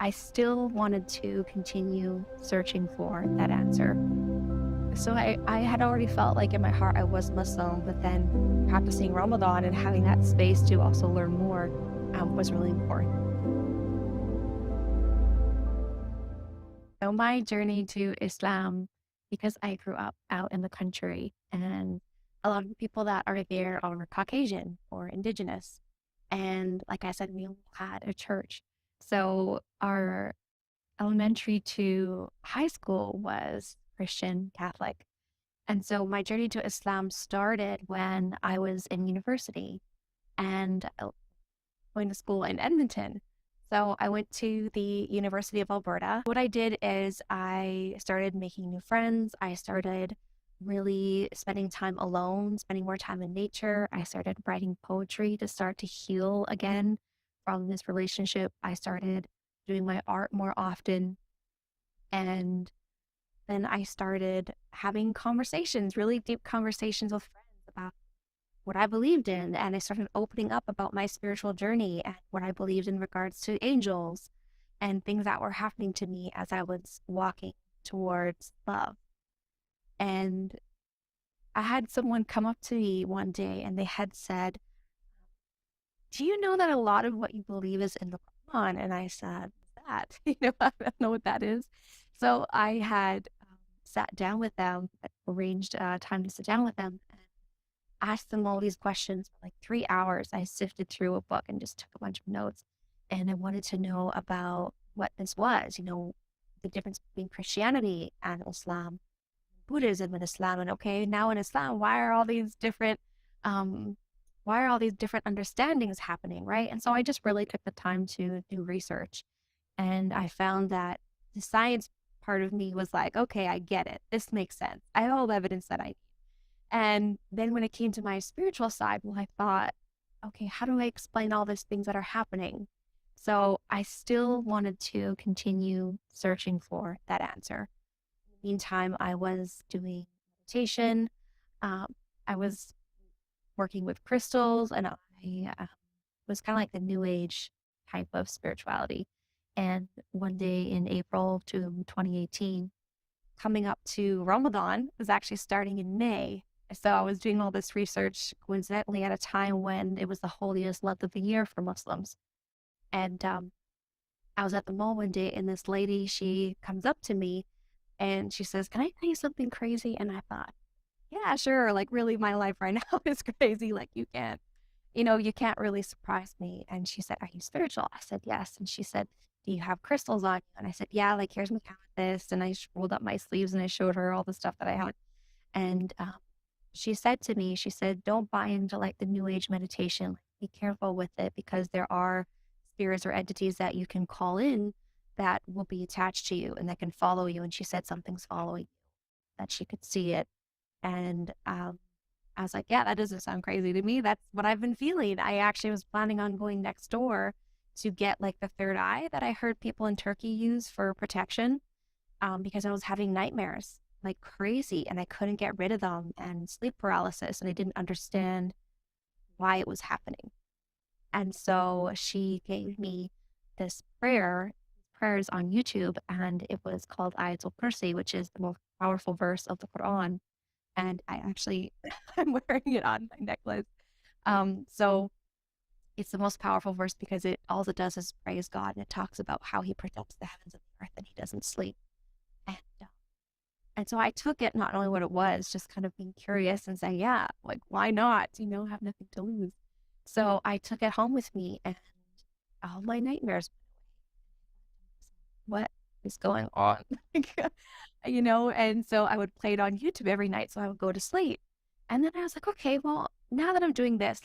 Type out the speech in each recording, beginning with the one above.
I still wanted to continue searching for that answer. So I had already felt like in my heart I was Muslim, but then practicing Ramadan and having that space to also learn more was really important. So my journey to Islam, because I grew up out in the country and a lot of the people that are there are Caucasian or indigenous. And like I said, we only had a church. So our elementary to high school was Christian Catholic. And so my journey to Islam started when I was in university and going to school in Edmonton. So I went to the University of Alberta. What I did is I started making new friends. I started really spending time alone, spending more time in nature. I started writing poetry to start to heal again from this relationship. I started doing my art more often. And then I started having conversations, really deep conversations with friends about what I believed in. And I started opening up about my spiritual journey and what I believed in regards to angels and things that were happening to me as I was walking towards love. And I had someone come up to me one day and they had said, "Do you know that a lot of what you believe is in the Quran?" And I said, "What's that?" I don't know what that is. So I had sat down with them, arranged time to sit down with them, and asked them all these questions for like 3 hours. I sifted through a book and just took a bunch of notes. And I wanted to know about what this was, the difference between Christianity and Islam, Buddhism and Islam. And okay, now in Islam, um, why are all these different understandings happening, right? And so I just really took the time to do research. And I found that the science part of me was like, okay, I get it. This makes sense. I have all the evidence that I need. And then when it came to my spiritual side, well, I thought, okay, how do I explain all these things that are happening? So I still wanted to continue searching for that answer. In the meantime, I was doing meditation. Um, I was working with crystals, and I was kind of like the new age type of spirituality. And one day in April to 2018, coming up to Ramadan, was actually starting in May. So I was doing all this research coincidentally at a time when it was the holiest month of the year for Muslims. And I was at the mall one day and this lady, she comes up to me and she says, "Can I tell you something crazy?" And I thought, yeah, sure. Like really my life right now is crazy. Like you can't really surprise me. And she said, "Are you spiritual?" I said, "Yes." And she said, "Do you have crystals on you?" And I said, "Yeah, like here's my amethyst." And I rolled up my sleeves and I showed her all the stuff that I had. And she said to me, she said, "Don't buy into like the new age meditation. Like, be careful with it because there are spirits or entities that you can call in that will be attached to you and that can follow you." And she said something's following you, that she could see it. And I was like, yeah, that doesn't sound crazy to me. That's what I've been feeling. I actually was planning on going next door to get like the third eye that I heard people in Turkey use for protection, because I was having nightmares like crazy and I couldn't get rid of them and sleep paralysis. And I didn't understand why it was happening. And so she gave me this prayers on YouTube, and it was called Ayatul Kursi, which is the most powerful verse of the Quran. And I actually, I'm wearing it on my necklace. So it's the most powerful verse because all it does is praise God, and it talks about how he protects the heavens and the earth and he doesn't sleep. And, uh, and so I took it, not knowing what it was, just kind of being curious and saying, yeah, like, why not? Have nothing to lose. So I took it home with me and all my nightmares went away. What is going on? And so I would play it on YouTube every night. So I would go to sleep. And then I was like, okay, well, now that I'm doing this,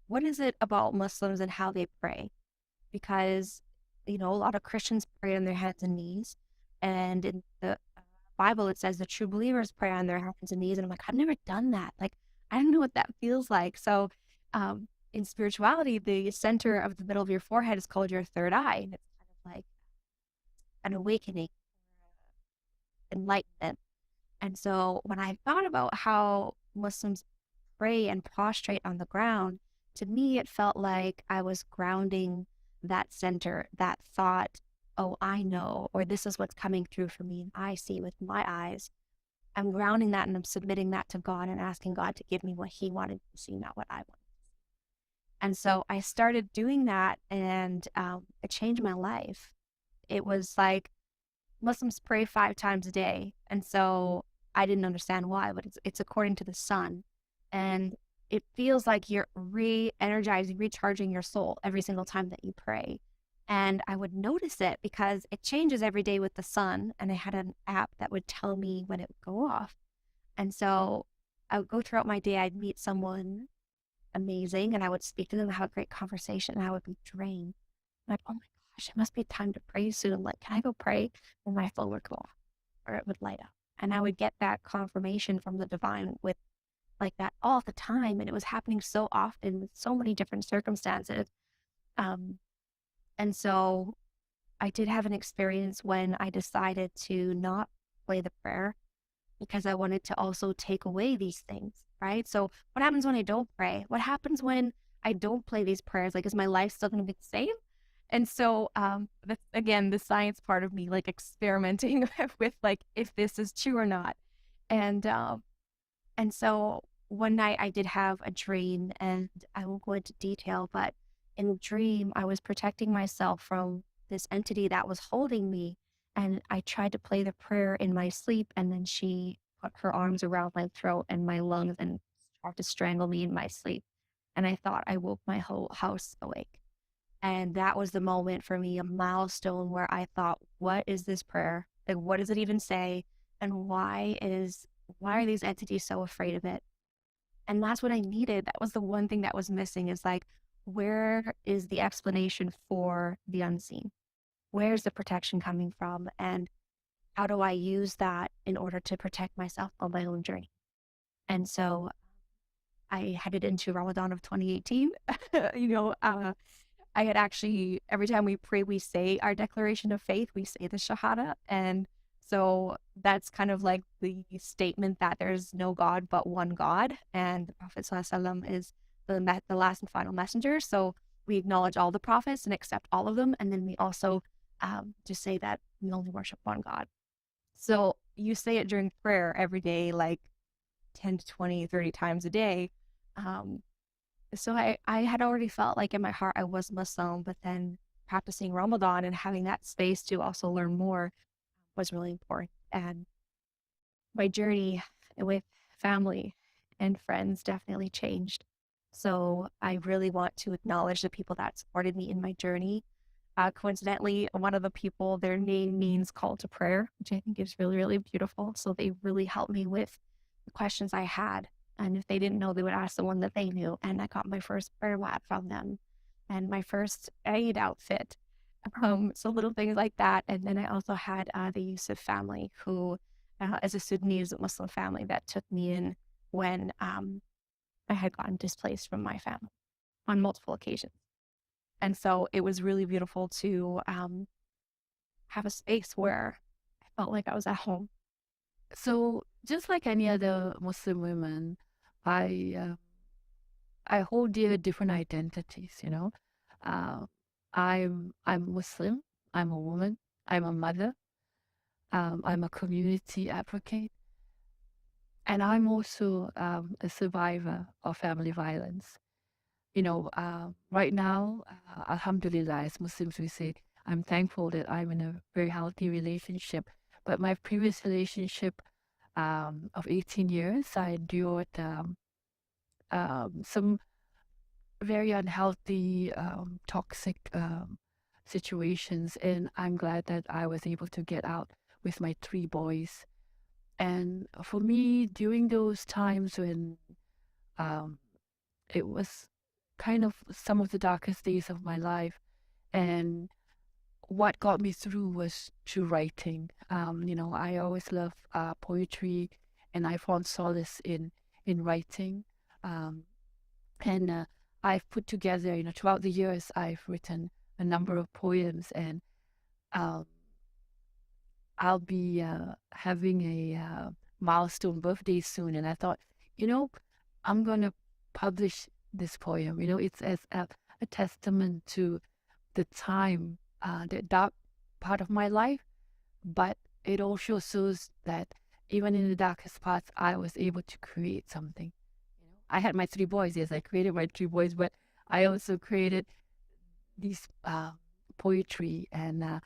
what is it about Muslims and how they pray? Because, a lot of Christians pray on their hands and knees. And in the Bible, it says the true believers pray on their hands and knees. And I'm like, I've never done that. Like, I don't know what that feels like. So, in spirituality, the center of the middle of your forehead is called your third eye. And it's kind of like an awakening, enlightenment. And so when I thought about how Muslims pray and prostrate on the ground, to me, it felt like I was grounding that center, that thought, oh, I know, or this is what's coming through for me and I see with my eyes. I'm grounding that and I'm submitting that to God and asking God to give me what He wanted to see, not what I wanted. And so I started doing that, and it changed my life. It was like Muslims pray 5 times a day. And so I didn't understand why, but it's according to the sun. And it feels like you're re-energizing, recharging your soul every single time that you pray. And I would notice it because it changes every day with the sun. And I had an app that would tell me when it would go off. And so I would go throughout my day, I'd meet someone amazing and I would speak to them, have a great conversation, and I would be drained. Like, oh my gosh, it must be time to pray soon. Like, can I go pray? And my phone would go off or it would light up. And I would get that confirmation from the divine with like that all the time. And it was happening so often with so many different circumstances. Um, and so I did have an experience when I decided to not play the prayer because I wanted to also take away these things, right? So what happens when I don't pray? What happens when I don't play these prayers? Like, is my life still going to be the same? And so that's, again, the science part of me, like experimenting with like if this is true or not. And and so one night I did have a dream, and I won't go into detail, but in the dream I was protecting myself from this entity that was holding me. And I tried to play the prayer in my sleep, and then she put her arms around my throat and my lungs and tried to strangle me in my sleep. And I thought I woke my whole house awake. And that was the moment for me, a milestone where I thought, what is this prayer? Like, what does it even say? And why are these entities so afraid of it? And that's what I needed. That was the one thing that was missing, is like, where is the explanation for the unseen? Where's the protection coming from? And how do I use that in order to protect myself on my own journey? And so I headed into Ramadan of 2018. I had actually, every time we pray, we say our declaration of faith, we say the Shahada. And so that's kind of like the statement that there's no God but one God. And the Prophet ﷺ is the last and final messenger. So we acknowledge all the prophets and accept all of them. And then we also just say that we only worship one God. So you say it during prayer every day, like 10 to 20, 30 times a day. So I had already felt like in my heart I was Muslim, but then practicing Ramadan and having that space to also learn more was really important. And my journey with family and friends definitely changed. So I really want to acknowledge the people that supported me in my journey. Coincidentally, one of the people, their name means call to prayer, which I think is really, really beautiful. So they really helped me with the questions I had. And if they didn't know, they would ask the one that they knew. And I got my first prayer mat from them and my first Eid outfit. So little things like that. And then I also had the Yusuf family, who is a Sudanese Muslim family that took me in when I had gotten displaced from my family on multiple occasions. And so it was really beautiful to have a space where I felt like I was at home. So, just like any other Muslim women, I I hold dear different identities. Uh, I'm Muslim. I'm a woman. I'm a mother. I'm a community advocate, and I'm also a survivor of family violence. Right now, Alhamdulillah, as Muslims we say, I'm thankful that I'm in a very healthy relationship. But my previous relationship of 18 years, I endured some very unhealthy, toxic situations. And I'm glad that I was able to get out with my 3 boys. And for me, during those times when um, it was kind of some of the darkest days of my life, and what got me through was through writing. I always loved poetry, and I found solace in writing. Um, and I've put together, throughout the years, I've written a number of poems, and um, I'll be having a milestone birthday soon. And I thought, you know, I'm gonna publish this poem. It's as a testament to the time, the dark part of my life, but it also shows that even in the darkest parts, I was able to create something. I had my three boys. Yes, I created my three boys, but I also created these poetry, and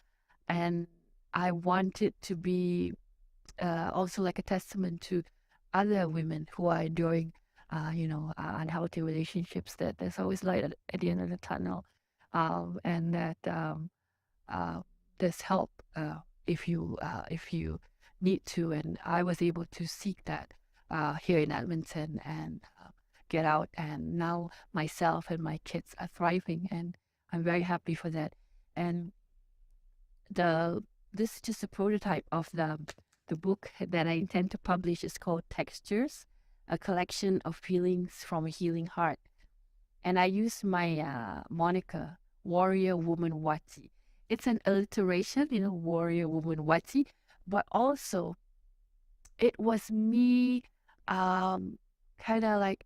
I want it to be also like a testament to other women who are enduring, unhealthy relationships. That there's always light at the end of the tunnel, and that uh, there's help if you need to. And I was able to seek that here in Edmonton and get out. And now myself and my kids are thriving, and I'm very happy for that. And the this is just a prototype of the book that I intend to publish. Is called Textures, a collection of feelings from a healing heart. And I use my moniker, Warrior Woman Wati. It's an alliteration, Warrior Woman Wati, but also it was me kind of like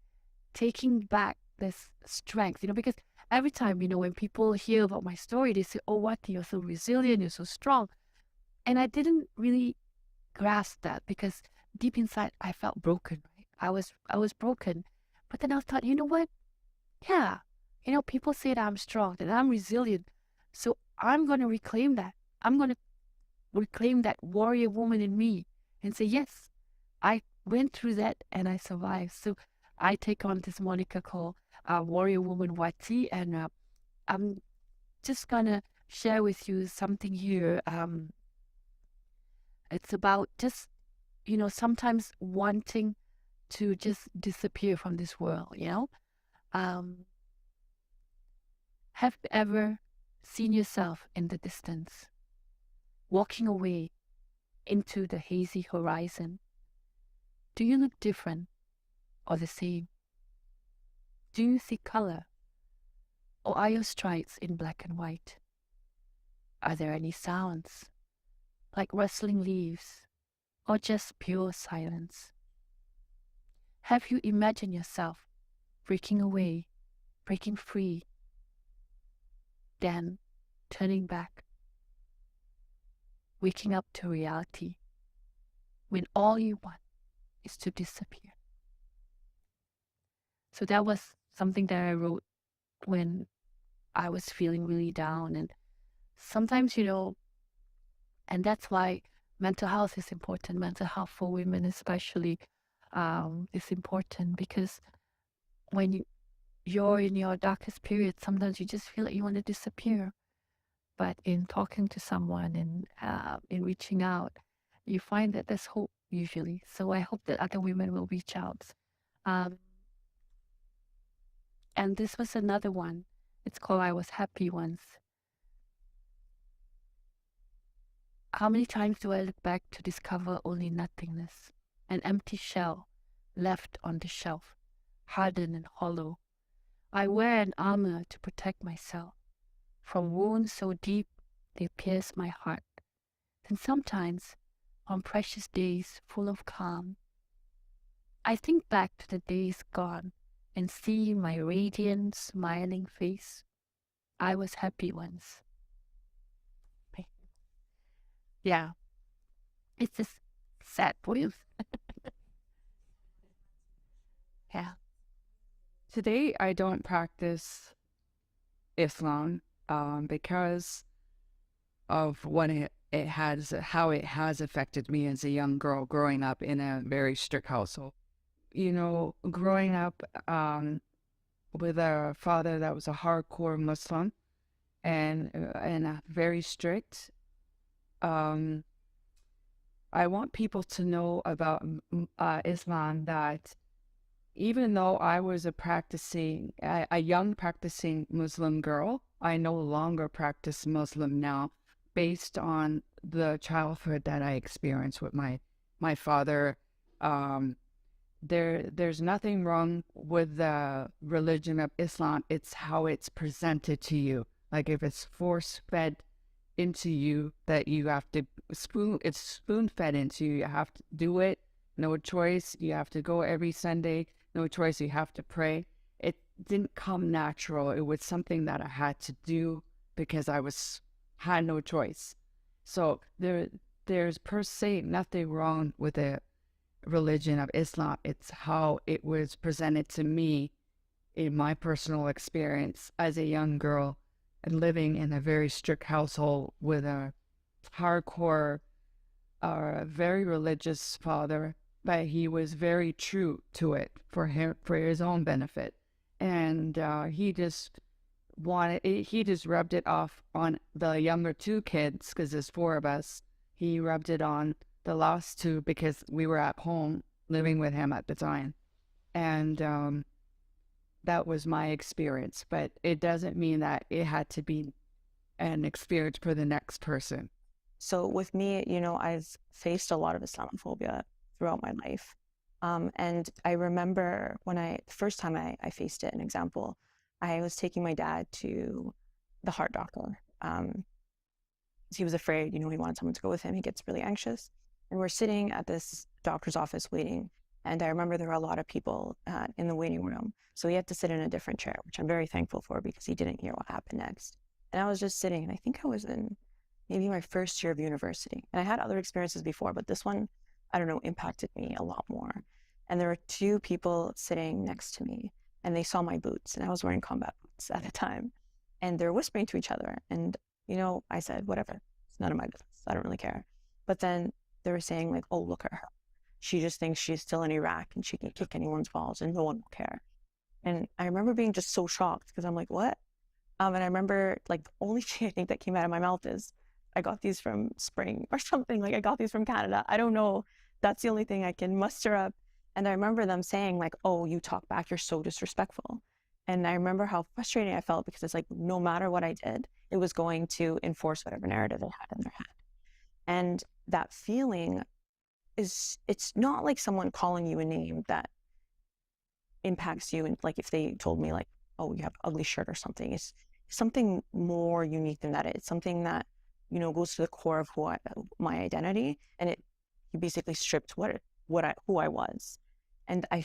taking back this strength, because every time, when people hear about my story, they say, oh, Wati, you're so resilient, you're so strong. And I didn't really grasp that because deep inside I felt broken, right? I was broken. But then I thought, you know what? Yeah, people say that I'm strong, that I'm resilient. So I'm going to reclaim that. I'm going to reclaim that warrior woman in me and say, yes, I went through that and I survived. So I take on this moniker called Warrior Woman Wati, and I'm just going to share with you something here. It's about just, sometimes wanting to just disappear from this world, Um, have you ever seen yourself in the distance, walking away into the hazy horizon? Do you look different or the same? Do you see color, or are your stripes in black and white? Are there any sounds, like rustling leaves, or just pure silence? Have you imagined yourself breaking away, breaking free, then turning back, waking up to reality when all you want is to disappear? So that was something that I wrote when I was feeling really down. And sometimes, and that's why mental health is important. Mental health for women especially is important, because when you're in your darkest period, sometimes you just feel like you want to disappear. But in talking to someone and in reaching out, you find that there's hope usually. So I hope that other women will reach out. Um, and this was another one. It's called I Was Happy Once. How many times do I look back to discover only nothingness, an empty shell left on the shelf, hardened and hollow? I wear an armor to protect myself from wounds so deep they pierce my heart. Then sometimes, on precious days full of calm, I think back to the days gone and see my radiant, smiling face. I was happy once. Yeah, it's just sad poem. Yeah. Today, I don't practice Islam because of what it has, how it has affected me as a young girl growing up in a very strict household. Growing up with a father that was a hardcore Muslim and very strict. I want people to know about Islam, that even though I was a young practicing Muslim girl, I no longer practice Muslim now, based on the childhood that I experienced with my father. There's nothing wrong with the religion of Islam. It's how it's presented to you. Like if it's force fed into you, that you have to it's spoon fed into you. You have to do it. No choice. You have to go every Sunday. No choice. You have to pray. It didn't come natural. It was something that I had to do because had no choice. So there's per se nothing wrong with the religion of Islam. It's how it was presented to me in my personal experience as a young girl and living in a very strict household with a hardcore, very religious father, but he was very true to it for him, for his own benefit. And he just rubbed it off on the younger two kids, because there's four of us. He rubbed it on the last two because we were at home living with him at the time. And that was my experience, but it doesn't mean that it had to be an experience for the next person. So with me, you know, I've faced a lot of Islamophobia throughout my life. And I remember the first time I faced it, an example, I was taking my dad to the heart doctor. He was afraid, you know, he wanted someone to go with him. He gets really anxious. And we're sitting at this doctor's office waiting. And I remember there were a lot of people in the waiting room. So he had to sit in a different chair, which I'm very thankful for because he didn't hear what happened next. And I was just sitting, and I think I was in maybe my first year of university. And I had other experiences before, but this one, I don't know, impacted me a lot more. And there were two people sitting next to me, and they saw my boots, and I was wearing combat boots at the time. And they're whispering to each other. And, you know, I said, whatever, it's none of my business. I don't really care. But then they were saying, like, oh, look at her. She just thinks she's still in Iraq and she can kick anyone's balls and no one will care. And I remember being just so shocked because I'm like, what? And I remember, like, the only thing I think that came out of my mouth is, I got these from Spring or something. Like, I got these from Canada. I don't know. That's the only thing I can muster up. And I remember them saying, like, oh, you talk back, you're so disrespectful. And I remember how frustrating I felt because it's like, no matter what I did, it was going to enforce whatever narrative they had in their head. And that feeling it's not like someone calling you a name that impacts you. And like, if they told me, like, oh, you have an ugly shirt or something, it's something more unique than that. It's something that, you know, goes to the core of my identity, and you basically stripped who I was. And I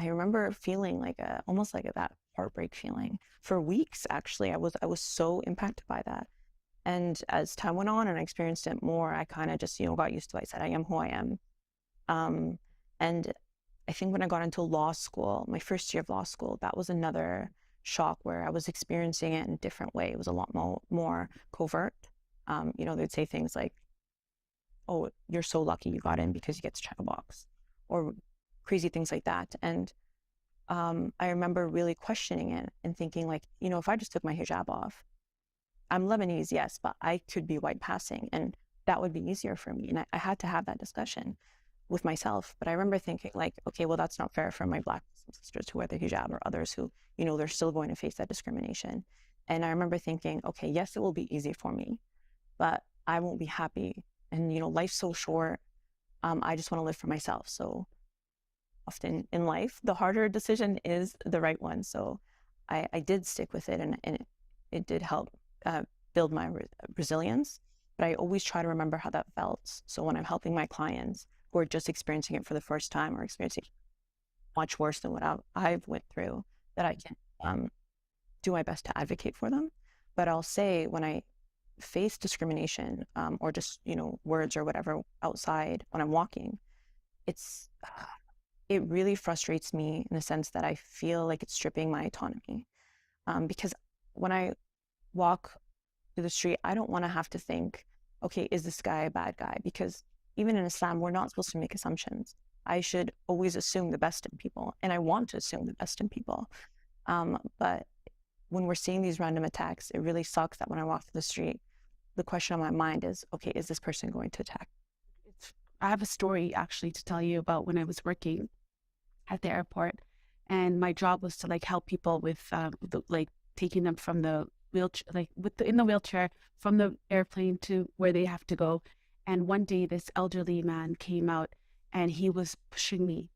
remember feeling like almost like that heartbreak feeling for weeks. Actually, I was so impacted by that. And as time went on and I experienced it more, I kind of just, you know, got used to it. I said, I am who I am. And I think when I got into law school, my first year of law school, that was another shock where I was experiencing it in a different way. It was a lot more covert. You know, they'd say things like, oh, you're so lucky you got in because you get to check a box, or crazy things like that. And I remember really questioning it and thinking, like, you know, if I just took my hijab off, I'm Lebanese, yes, but I could be white passing, and that would be easier for me. And I had to have that discussion with myself. But I remember thinking, like, okay, well, that's not fair for my Black sisters who wear the hijab, or others who, you know, they're still going to face that discrimination. And I remember thinking, okay, yes, it will be easy for me, but I won't be happy. And, you know, life's so short. I just want to live for myself. So often in life, the harder decision is the right one. So I did stick with it, and it did help build my resilience. But I always try to remember how that felt. So when I'm helping my clients who are just experiencing it for the first time, or experiencing much worse than what I've went through, that I can do my best to advocate for them. But I'll say, when I face discrimination, or just, you know, words or whatever outside when I'm walking, it really frustrates me in the sense that I feel like it's stripping my autonomy. Because when I walk through the street, I don't want to have to think, okay, is this guy a bad guy? Because even in Islam, we're not supposed to make assumptions. I should always assume the best in people, and I want to assume the best in people. But when we're seeing these random attacks, it really sucks that when I walk through the street, the question on my mind is, okay, is this person going to attack? I have a story actually to tell you about when I was working at the airport, and my job was to like help people with like taking them from the wheelchair, like in the wheelchair from the airplane to where they have to go. And one day this elderly man came out and he was pushing me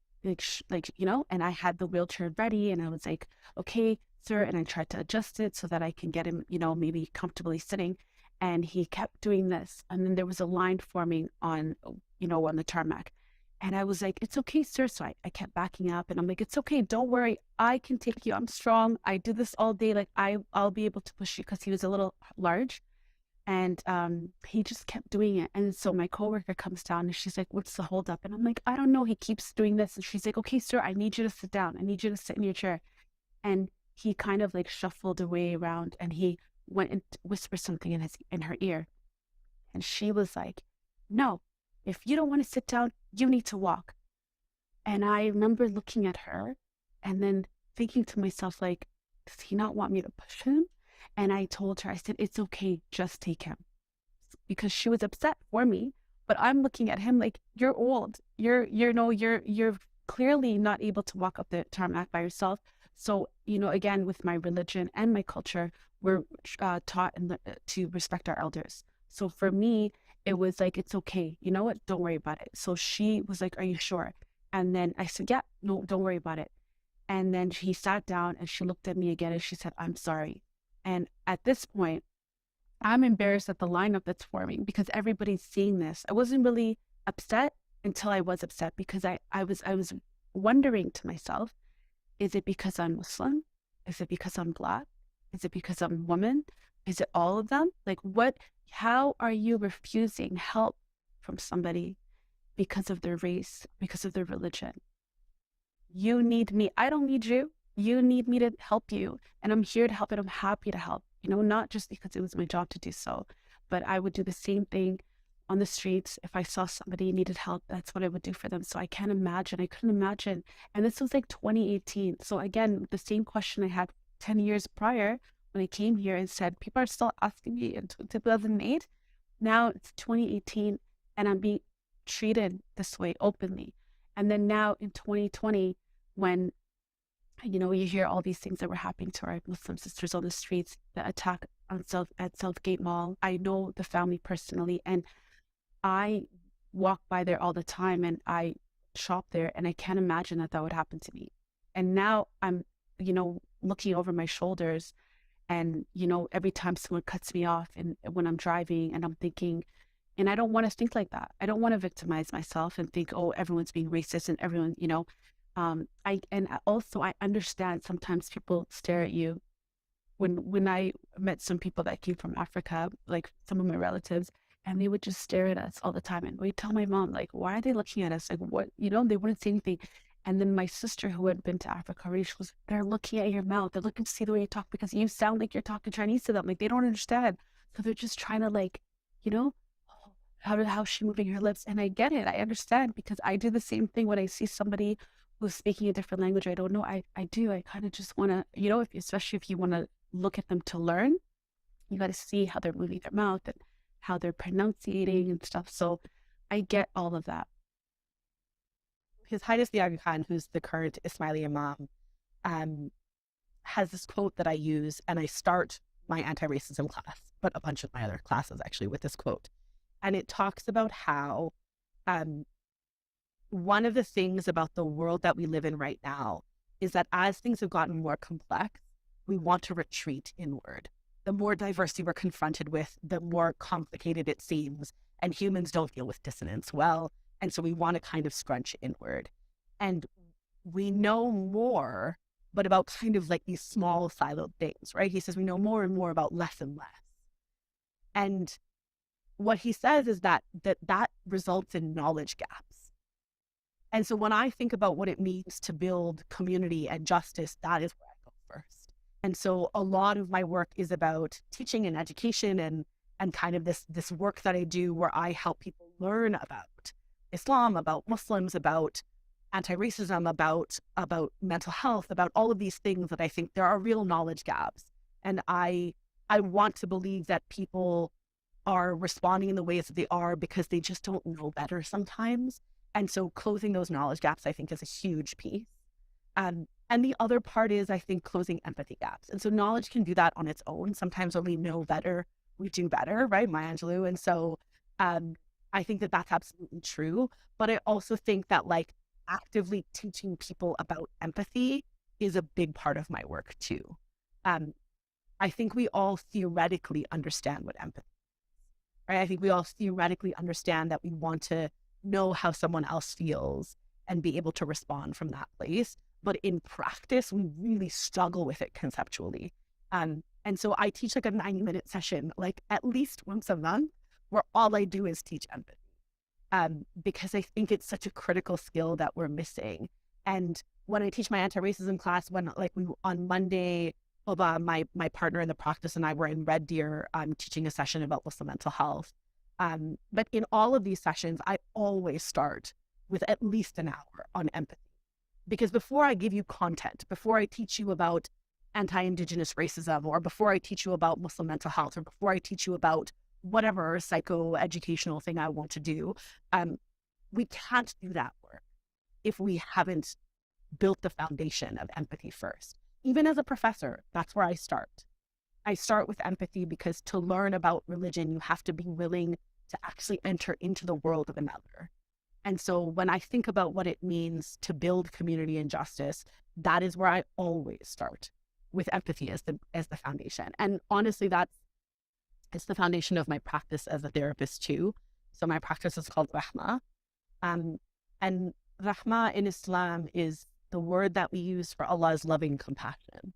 like, you know, and I had the wheelchair ready and I was like, okay, sir. And I tried to adjust it so that I can get him, you know, maybe comfortably sitting. And he kept doing this. And then there was a line forming on, you know, on the tarmac. And I was like, it's okay, sir. So I kept backing up and I'm like, it's okay. Don't worry. I can take you. I'm strong. I do this all day. Like I'll be able to push you, because he was a little large. And he just kept doing it. And so my coworker comes down and she's like, what's the holdup? And I'm like, I don't know. He keeps doing this. And she's like, okay, sir, I need you to sit down. I need you to sit in your chair. And he kind of like shuffled away around and he went and whispered something in her ear. And she was like, no, if you don't want to sit down, you need to walk. And I remember looking at her and then thinking to myself, like, does he not want me to push him? And I told her, I said, it's okay, just take him. Because she was upset for me, but I'm looking at him like, you're old. You're clearly not able to walk up the tarmac by yourself. So, again, with my religion and my culture, we're taught to respect our elders. So for me, it was like, it's okay. You know what? Don't worry about it. So she was like, are you sure? And then I said, yeah, no, don't worry about it. And then he sat down and she looked at me again and she said, I'm sorry. And at this point, I'm embarrassed at the lineup that's forming because everybody's seeing this. I wasn't really upset until I was upset because I was wondering to myself, is it because I'm Muslim? Is it because I'm Black? Is it because I'm a woman? Is it all of them? Like how are you refusing help from somebody because of their race, because of their religion? You need me. I don't need you. You need me to help you. And I'm here to help and I'm happy to help, not just because it was my job to do so, but I would do the same thing on the streets. If I saw somebody needed help, that's what I would do for them. So I couldn't imagine. And this was like 2018. So again, the same question I had 10 years prior when I came here and said, people are still asking me in 2008. Now it's 2018 and I'm being treated this way openly. And then now in 2020, when you hear all these things that were happening to our Muslim sisters on the streets, the attack at Southgate Mall. I know the family personally, and I walk by there all the time, and I shop there, and I can't imagine that would happen to me. And now I'm, looking over my shoulders, and every time someone cuts me off, and when I'm driving, and I'm thinking, and I don't want to think like that. I don't want to victimize myself and think, oh, everyone's being racist and everyone, I understand sometimes people stare at you. When I met some people that came from Africa, like some of my relatives, and they would just stare at us all the time. And we tell my mom, like, why are they looking at us? Like, what, they wouldn't say anything. And then my sister who had been to Africa already, she goes, they're looking at your mouth. They're looking to see the way you talk because you sound like you're talking Chinese to them. Like, they don't understand. So they're just trying to how's she moving her lips? And I get it. I understand because I do the same thing when I see somebody who's speaking a different language I don't know. I do. I kind of just want to, especially if you want to look at them to learn, you got to see how they're moving their mouth and how they're pronunciating and stuff. So I get all of that. His Highness the Aga Khan, who's the current Ismaili Imam, has this quote that I use, and I start my anti-racism class, but a bunch of my other classes actually, with this quote. And it talks about how one of the things about the world that we live in right now is that as things have gotten more complex, we want to retreat inward. The more diversity we're confronted with, the more complicated it seems, and humans don't deal with dissonance well. And so we want to kind of scrunch inward. And we know more, but about kind of like these small siloed things, right? He says we know more and more about less and less. And what he says is that results in knowledge gaps. And so when I think about what it means to build community and justice, that is where I go first. And so a lot of my work is about teaching and education and kind of this work that I do where I help people learn about Islam, about Muslims, about anti-racism, about mental health, about all of these things that I think there are real knowledge gaps. And I want to believe that people are responding in the ways that they are because they just don't know better sometimes. And so closing those knowledge gaps, I think, is a huge piece. And the other part is, I think, closing empathy gaps. And so knowledge can do that on its own. Sometimes when we know better, we do better, right, Maya Angelou? And so I think that that's absolutely true. But I also think that actively teaching people about empathy is a big part of my work too. I think we all theoretically understand what empathy is, right? I think we all theoretically understand that we want to know how someone else feels and be able to respond from that place. But in practice, we really struggle with it conceptually. And And so I teach like a 90-minute session, like at least once a month, where all I do is teach empathy. Because I think it's such a critical skill that we're missing. And when I teach my anti-racism class, on Monday, my partner in the practice and I were in Red Deer teaching a session about Muslim mental health. But in all of these sessions, I always start with at least an hour on empathy. Because before I give you content, before I teach you about anti-Indigenous racism, or before I teach you about Muslim mental health, or before I teach you about whatever psychoeducational thing I want to do, we can't do that work if we haven't built the foundation of empathy first. Even as a professor, that's where I start. I start with empathy because to learn about religion, you have to be willing to actually enter into the world of another. And so when I think about what it means to build community and justice, that is where I always start, with empathy as the foundation. And honestly, it's the foundation of my practice as a therapist too. So my practice is called Rahma. And Rahma in Islam is the word that we use for Allah's loving compassion.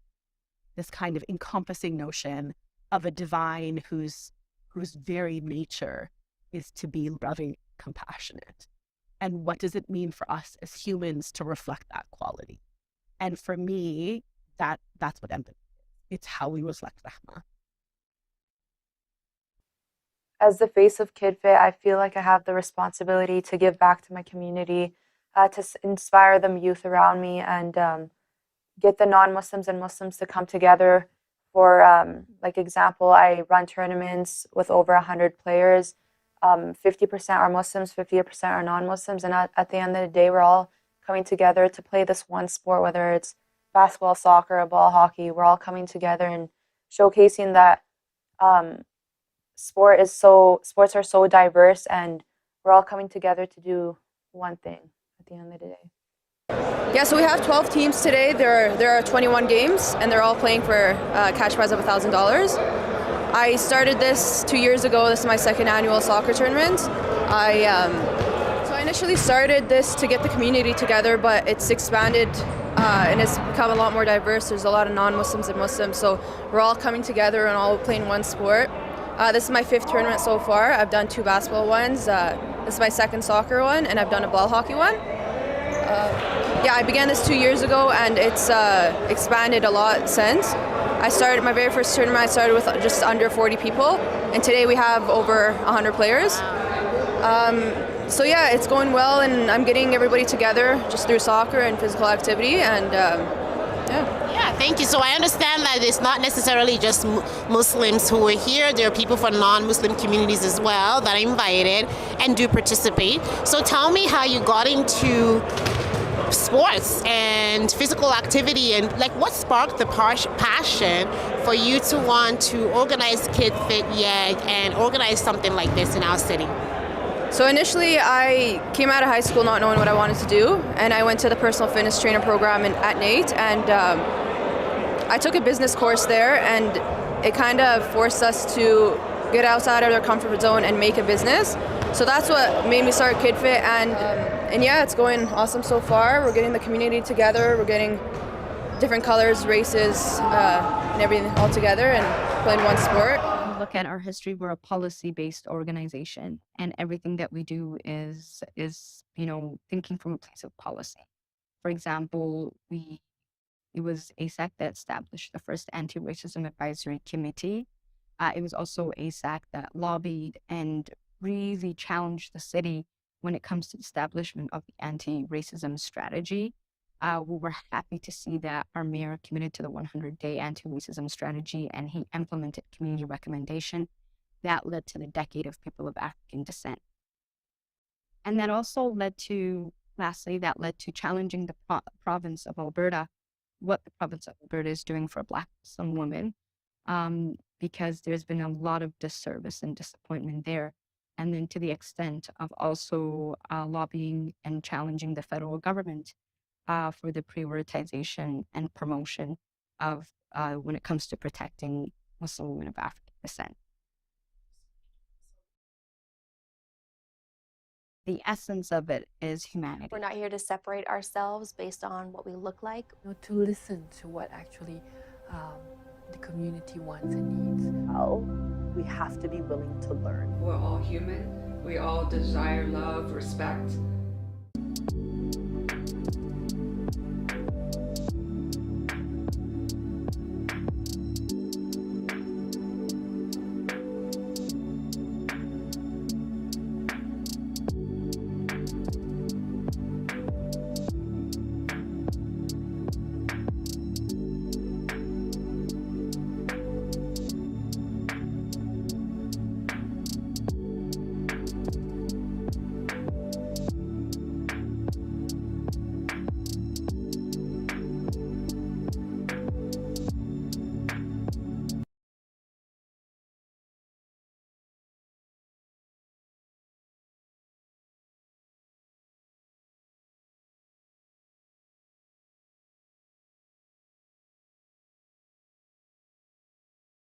This kind of encompassing notion of a divine whose very nature is to be loving, compassionate. And what does it mean for us as humans to reflect that quality? And for me, that's what empathy is. It's how we reflect Rahma. As the face of KidFit, I feel like I have the responsibility to give back to my community, to inspire the youth around me, and get the non-Muslims and Muslims to come together. For like example, I run tournaments with over 100 players. 50% are Muslims, 50% are non-Muslims, and at the end of the day, we're all coming together to play this one sport, whether it's basketball, soccer, ball hockey. We're all coming together and showcasing that sports are so diverse, and we're all coming together to do one thing at the end of the day. Yeah, so we have 12 teams today. There are 21 games, and they're all playing for a cash prize of $1,000. I started this 2 years ago. This is my second annual soccer tournament. So I initially started this to get the community together, but it's expanded and it's become a lot more diverse. There's a lot of non-Muslims and Muslims, so we're all coming together and all playing one sport. This is my 5th tournament so far. I've done 2 basketball ones. This is my 2nd soccer one, and I've done a ball hockey one. Yeah, I began this 2 years ago, and it's expanded a lot since. I started my very first tournament. I started with just under 40 people, and today we have over 100 players. So yeah, it's going well, and I'm getting everybody together just through soccer and physical activity, and yeah. Yeah, thank you. So I understand that it's not necessarily just Muslims who are here. There are people from non-Muslim communities as well that are invited and do participate. So tell me how you got into sports and physical activity, and like what sparked the passion for you to want to organize KidFit and organize something like this in our city? So initially, I came out of high school not knowing what I wanted to do, and I went to the personal fitness trainer program at NATE, and I took a business course there, and it kind of forced us to get outside of their comfort zone and make a business. So that's what made me start KidFit, and yeah, it's going awesome so far. We're getting the community together. We're getting different colors, races, and everything all together and playing one sport. Look at our history, we're a policy-based organization, and everything that we do is thinking from a place of policy. For example, it was ASAC that established the first anti-racism advisory committee. It was also ASAC that lobbied and really challenged the city when it comes to the establishment of the anti-racism strategy. We were happy to see that our mayor committed to the 100-day anti-racism strategy, and he implemented community recommendation that led to the decade of people of African descent. And that also led to challenging the province of Alberta, what the province of Alberta is doing for Black Muslim women, because there's been a lot of disservice and disappointment there. And then to the extent of also lobbying and challenging the federal government for the prioritization and promotion of when it comes to protecting Muslim women of African descent. The essence of it is humanity. We're not here to separate ourselves based on what we look like. To listen to what actually the community wants and needs. Well, we have to be willing to learn. We're all human. We all desire love, respect,